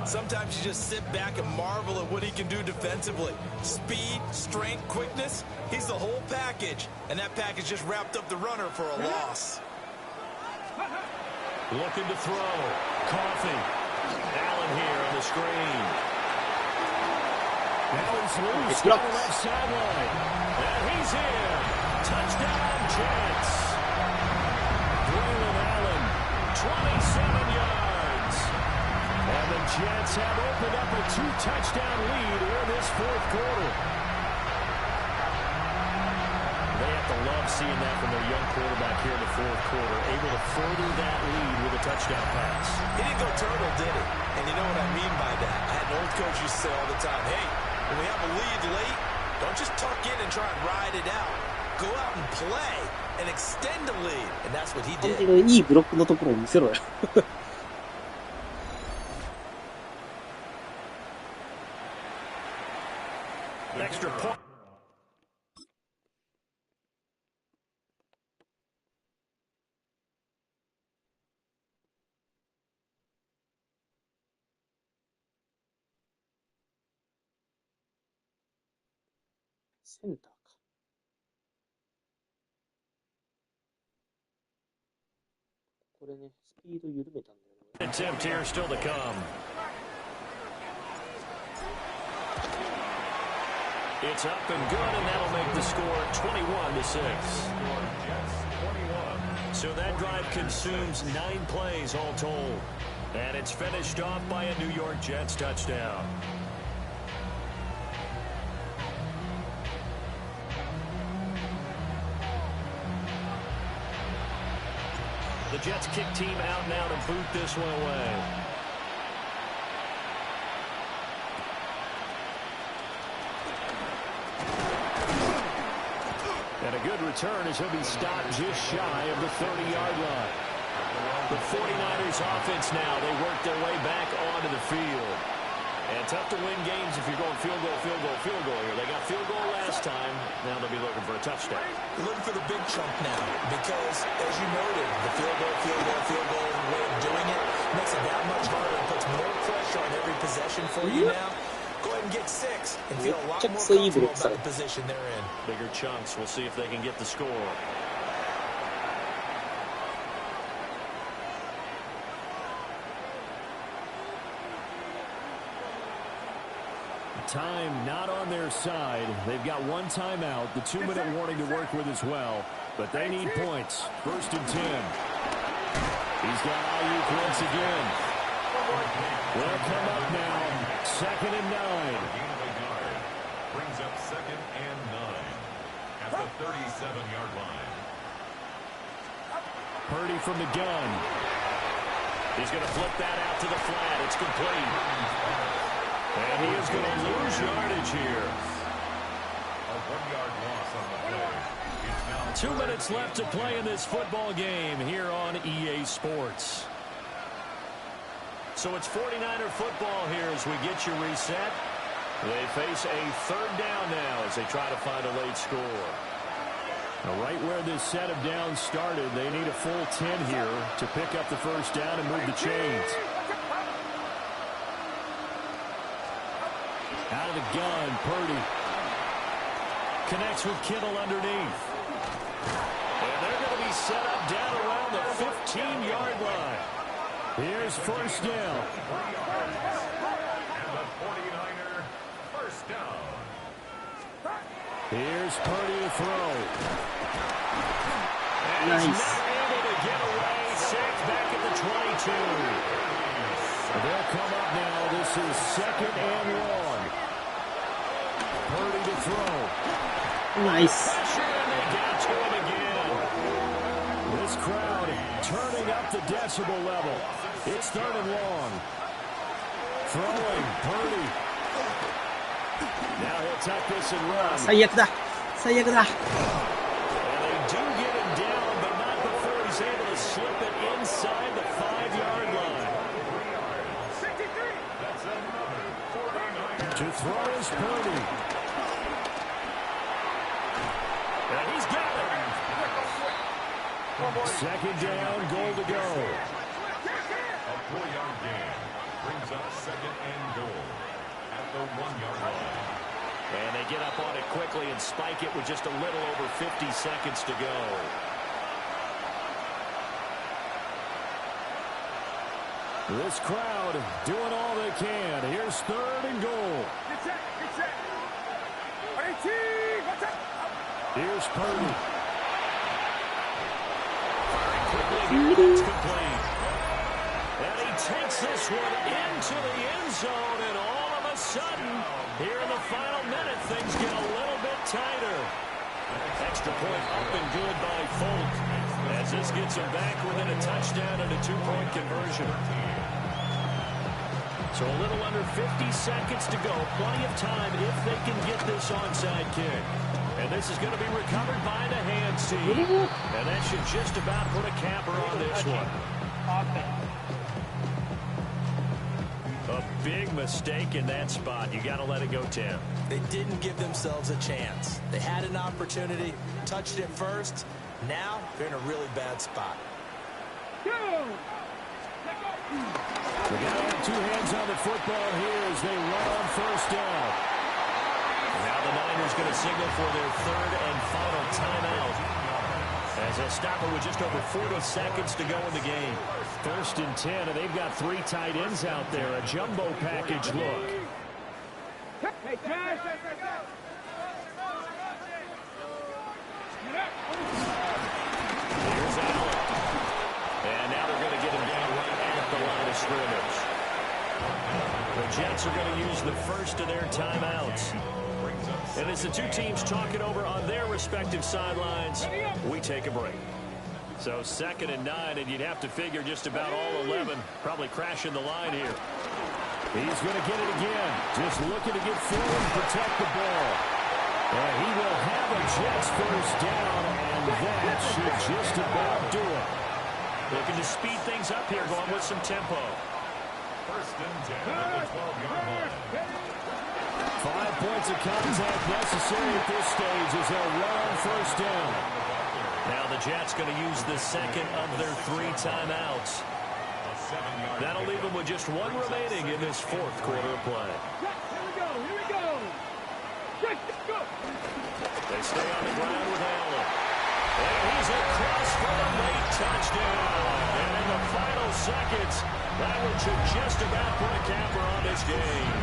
Sometimes you just sit back and marvel at what he can do defensively. Speed, strength, quickness, he's the whole package. And that package just wrapped up the runner for a loss. Looking to throw. Coffee. Allen here on the screen. Now he's loose on the left sideline. And he's in. Touchdown, Jets. Braylon Allen, 27 yards. And the Jets have opened up a 2-touchdown lead in this fourth quarter. They have to love seeing that from their young quarterback here in the fourth quarter, able to further that lead with a touchdown pass. He didn't go turtle, did he? And you know what I mean by that. I had an old coach used to say all the time, hey, when we have a lead late, don't just tuck in and try and ride it out. Go out and play and extend the lead. And that's what he did. いいブロックのところを見せろよ。Extra point. Center. Attempt here still to come. It's up and good, and that'll make the score 21-6. So that drive consumes 9 plays all told. And it's finished off by a New York Jets touchdown. The Jets kick team out now to boot this one away. And a good return as he'll be stopped just shy of the 30-yard line. The 49ers offense now, they work their way back onto the field. And tough to win games if you're going field goal here. They got field goal last time. Now they'll be looking for a touchdown. Looking for the big chunk now because, as you noted, the field goal way of doing it makes it that much harder and puts more pressure on every possession for you now. Go ahead and get 6 and feel a lot more comfortable about the position they're in. Bigger chunks. We'll see if they can get the score. Time not on their side. They've got 1 timeout, the 2-minute warning to work with as well. But they need points. First and 10. He's got Ayuk once again. They'll come up now. 2nd and 9. Brings up 2nd and 9 at the 37-yard line. Purdy from the gun. He's going to flip that out to the flat. It's complete. And he is going to lose yardage here. A 1-yard loss on the play. It's now 2 minutes left to play in this football game here on EA Sports. So it's 49er football here as we get you reset. They face a 3rd down now as they try to find a late score. Now right where this set of downs started, they need a full 10 here to pick up the first down and move the chains. Out of the gun, Purdy. Connects with Kittle underneath. And they're going to be set up down around the 15-yard line. Here's first down. And the 49er first down. Here's Purdy to throw. And Nice. he's not able to get away. Sacked back at the 22. They'll come up now. This is 2nd and 1. Purdy to throw. Nice. This crowd turning up the decibel level. It's 3rd and long. Throwing, Purdy. Now he'll tuck this and run. 最悪だ。最悪だ。 And they do get him down, but not before he's able to slip it inside the 5-yard line. To throw is Purdy. And he's got it. 2nd down, goal to go. A 4-yard gain brings up 2nd and goal at the 1-yard line. And they get up on it quickly and spike it with just a little over 50 seconds to go. This crowd doing all they can. Here's 3rd and goal. Here's Purdy. It's complete. And he takes this one into the end zone, and all of a sudden, here in the final minute, things get a little bit tighter. Extra point up and good by Folk, as this gets him back within a touchdown and a 2-point conversion. So a little under 50 seconds to go. Plenty of time if they can get this onside kick. And this is going to be recovered by the hands team. And that should just about put a capper on this one. A big mistake in that spot. You got to let it go, Tim. They didn't give themselves a chance. They had an opportunity, touched it first. Now they're in a really bad spot. We got to have 2 hands on the football here as they run on 1st down. Now the Niners going to signal for their 3rd and final timeout, as they'll stop it with just over 40 seconds to go in the game. 1st and 10, and they've got 3 tight ends out there. A jumbo package look. Hey, Cash! Here's Allen. And now they're going to get him down right at the line of scrimmage. The Jets are going to use the first of their timeouts. And as the 2 teams talk it over on their respective sidelines, we take a break. So 2nd and 9, and you'd have to figure just about all 11 probably crashing the line here. He's going to get it again. Just looking to get forward and protect the ball. And he will have a Jets 1st down, and that should just about do it. Looking to speed things up here, going with some tempo. 1st and 10 at the 12-yard line. 5 points of contact necessary at this stage as they'll run on 1st down. Now the Jets going to use the 2nd of their 3 timeouts. That'll leave them with just 1 remaining in this 4th quarter of play. Here we go. They stay on the ground with Allen. And he's across for a late touchdown. And in the final seconds, that one should just about put a capper on this game.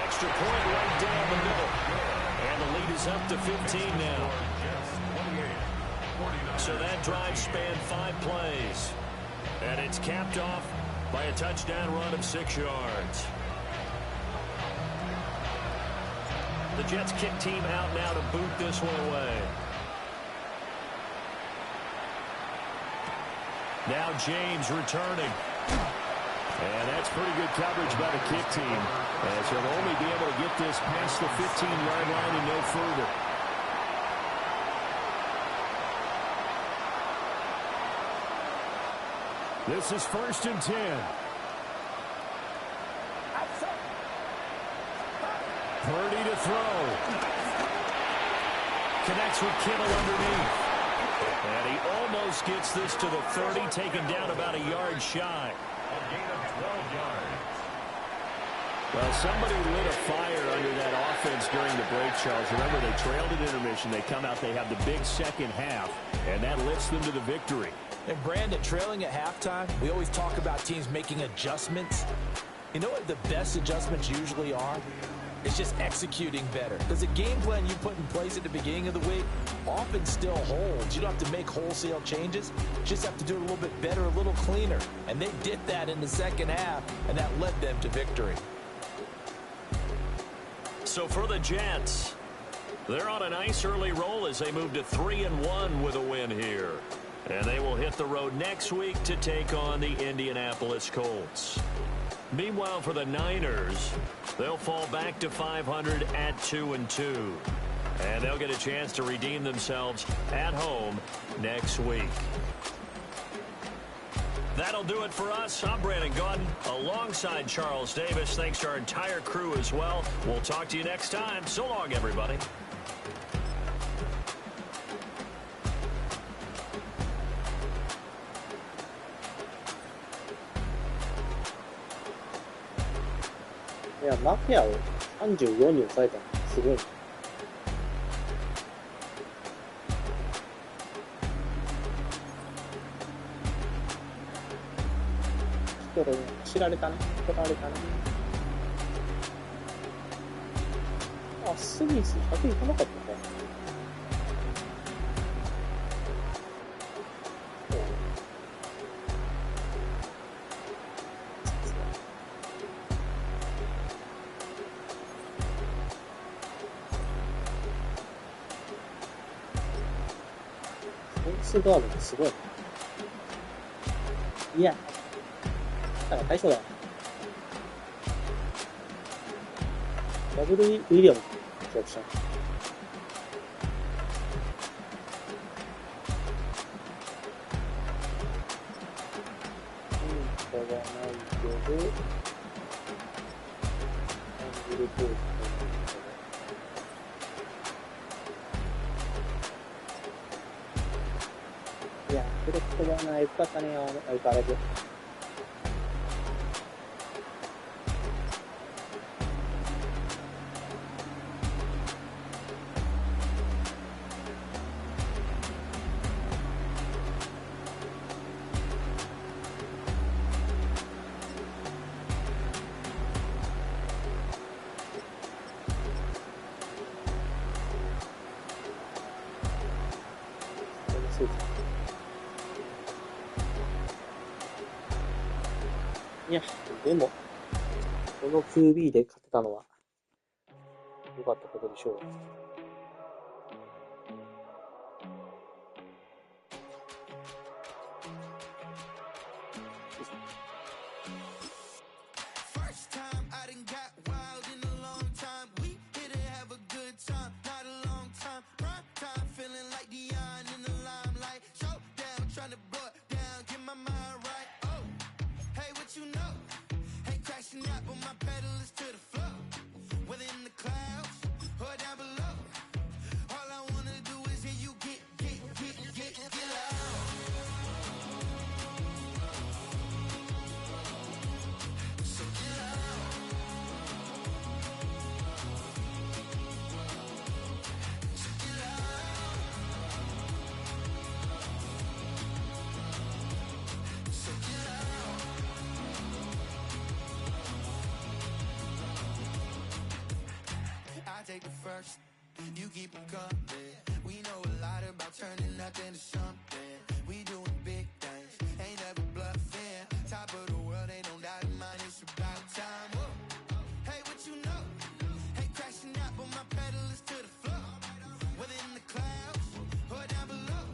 Extra point right down the middle. And the lead is up to 15 now. So that drive spanned 5 plays. And it's capped off by a touchdown run of 6 yards. The Jets kick team out now to boot this one away. Now James returning. And that's pretty good coverage by the kick team, as he'll only be able to get this past the 15-yard line and no further. This is 1st and 10. Purdy to throw. Connects with Kittle underneath. And he almost gets this to the 30, taken down about a yard shy. A gain of 12 yards. Well, somebody lit a fire under that offense during the break, Charles. Remember, they trailed at intermission. They come out, they have the big second half, and that lifts them to the victory. And Brandon, trailing at halftime, we always talk about teams making adjustments. You know what the best adjustments usually are? It's just executing better. Because the game plan you put in place at the beginning of the week often still holds. You don't have to make wholesale changes. You just have to do it a little bit better, a little cleaner. And they did that in the second half, and that led them to victory. So for the Jets, they're on a nice early roll as they move to 3-1 with a win here. And they will hit the road next week to take on the Indianapolis Colts. Meanwhile, for the Niners, they'll fall back to 500 at 2-2. And they'll get a chance to redeem themselves at home next week. That'll do it for us. I'm Brandon Gaudin alongside Charles Davis. Thanks to our entire crew as well. We'll talk to you next time. So long, everybody.いや、マフィアを34に抑えたのすごい。知られたね。取られたね。あ、スミス100いかなかったか。フェンスガードがすごい。いや。だから対象だよ。ダブルウィリアム記録した。がないけど、アングルポーズ。いや、フレットがない、よかったね、相変わらず。いや、でも、この QB で勝てたのは、良かったことでしょう。Take the first, you keep them coming. We know a lot about turning nothing to something. We doing big things, ain't never bluffing. Top of the world, ain't no doubt in mind, it's about time. Whoa. Hey, what you know? Hey, crashing out, but my pedal is to the floor. Whether in the clouds or down below,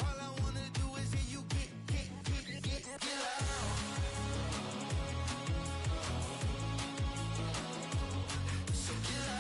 all I wanna do is hear you get loud. So get loud.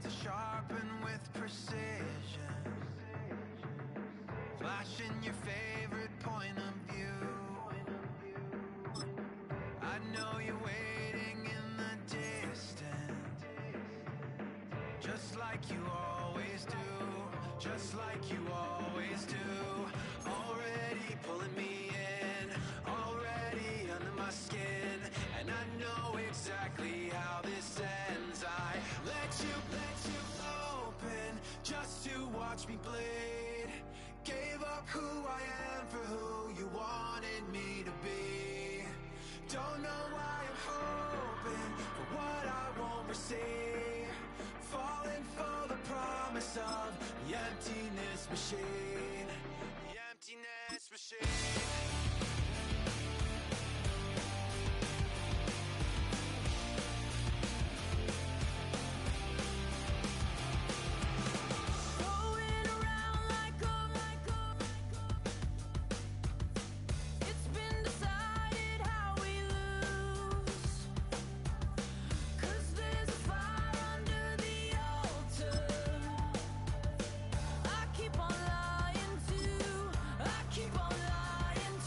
to sharpen with precision, flashing your favorite point of view. I know you're waiting in the distance, just like you always do, just like you always do. Already pulling me in, already under my skin, and I know exactly how this ends. I let you open just to watch me bleed. Gave up who I am for who you wanted me to be. Don't know why I'm hoping for what I won't receive. Falling for the promise of the emptiness machine. The emptiness machine. Keep on lying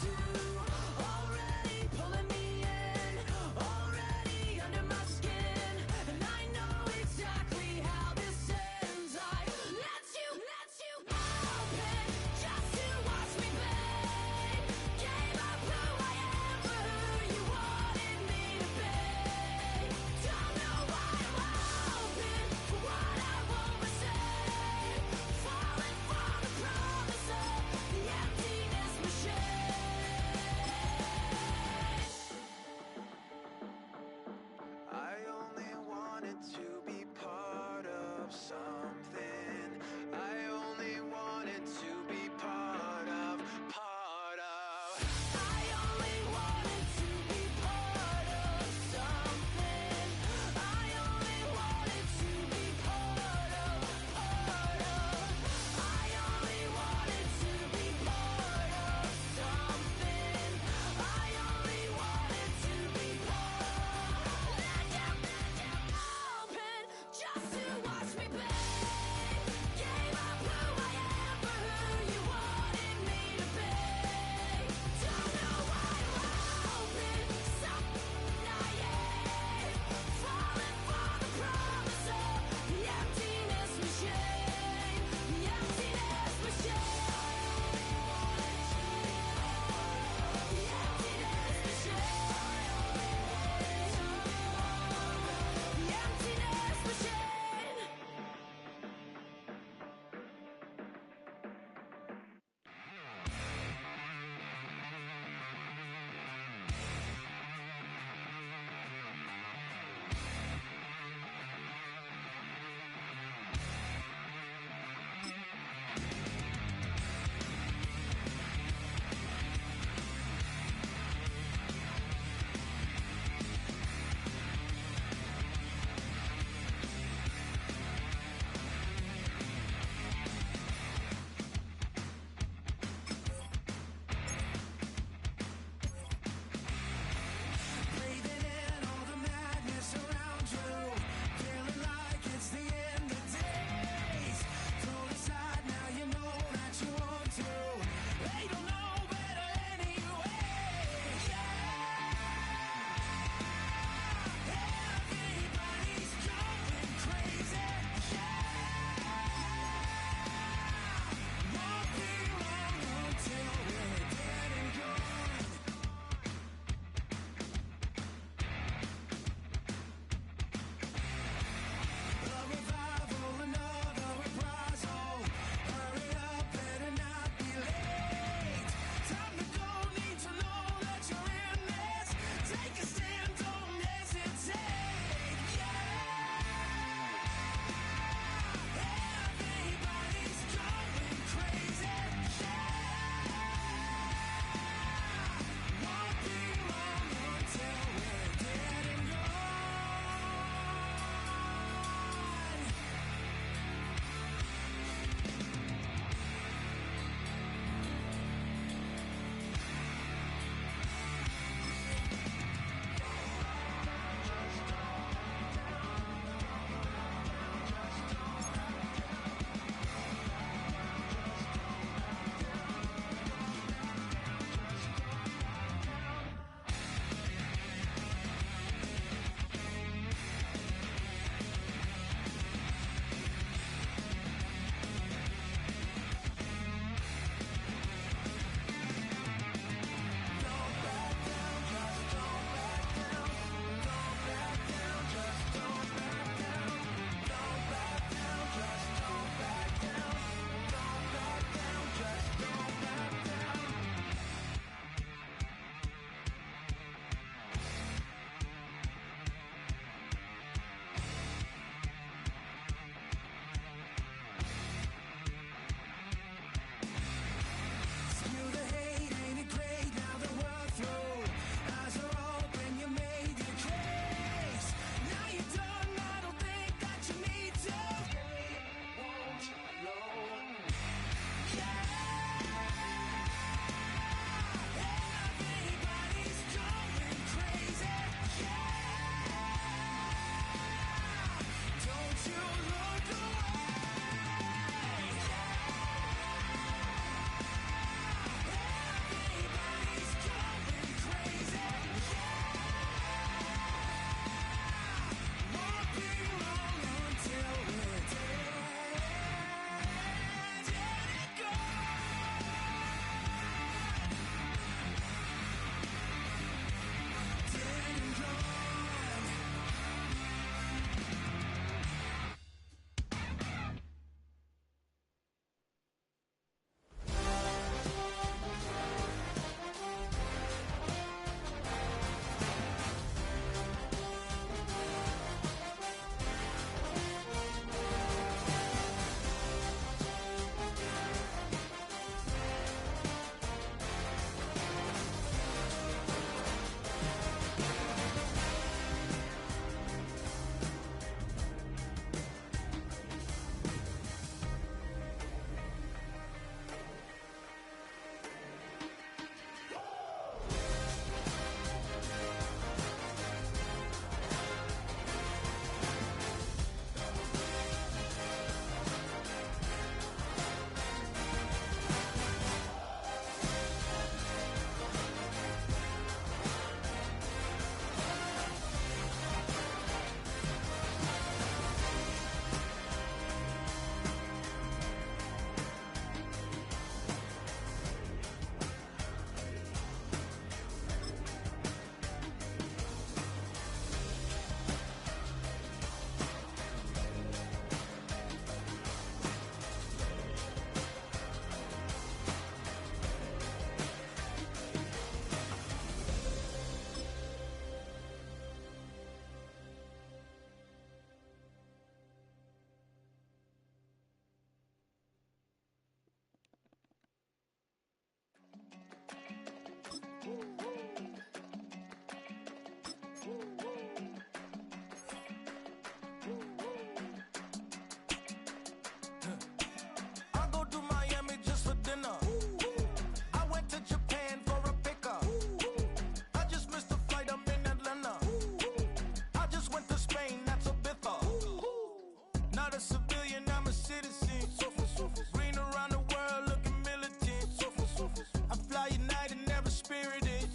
Fly United, never spirited.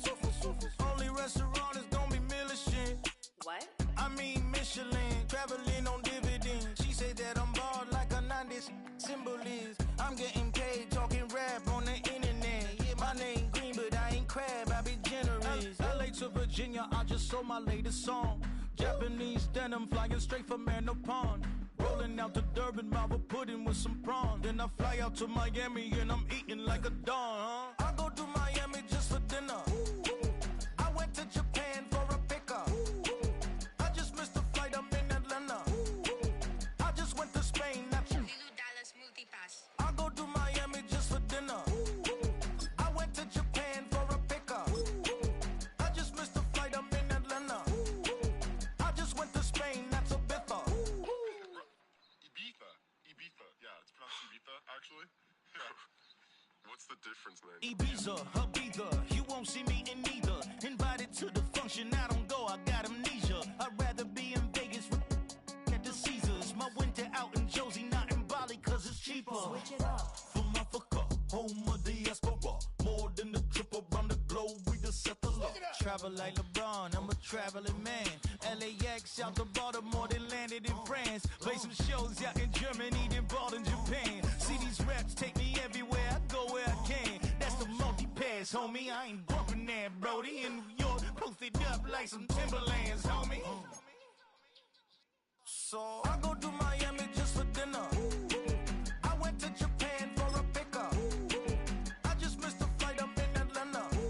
Only restaurant is gonna be Michelin. What? I mean Michelin, traveling on dividends. She said that I'm bald like a 90s symbol is. I'm getting paid talking rap on the internet. Yeah, my name green, but I ain't crab, I be generous. LA to Virginia, I just sold my latest song. Japanese denim flying straight from Manapon. Rolling out to Durban, Marvel pudding with some prawns. Then I fly out to Miami and I'm eating like a don. I go to Miami just for dinner. I went to Japan for a pickup. I just missed the flight, I'm in Atlanta. I just went to Spain, not you. I go to Miami just for dinner. I went to Japan for a pickup. I just missed the flight, I'm in Atlanta. I just went to Spain, that's a Ibiza. Ibiza. Yeah, it's pronounced Ibiza, actually. Yeah. What's the difference, man? Ibiza, Ibiza, you won't see me in neither. Invited to the function, I don't go, I got amnesia. I'd rather be in Vegas with at the Caesars. My winter out in Josie, not in Bali, cause it's cheaper. Switch it up. From Africa, home of the diaspora. More than the trip around the globe, we just set the law. Travel like LeBron, I'm a traveling man. LAX out to Baltimore, then landed in France. Play some shows out in Germany, then bought in Japan. See these raps take me everywhere, I go where I can. That's the multi-pass, homie, I ain't bumping that, Brody. In New York, posted up like some Timberlands, homie. So I go to Miami just for dinner.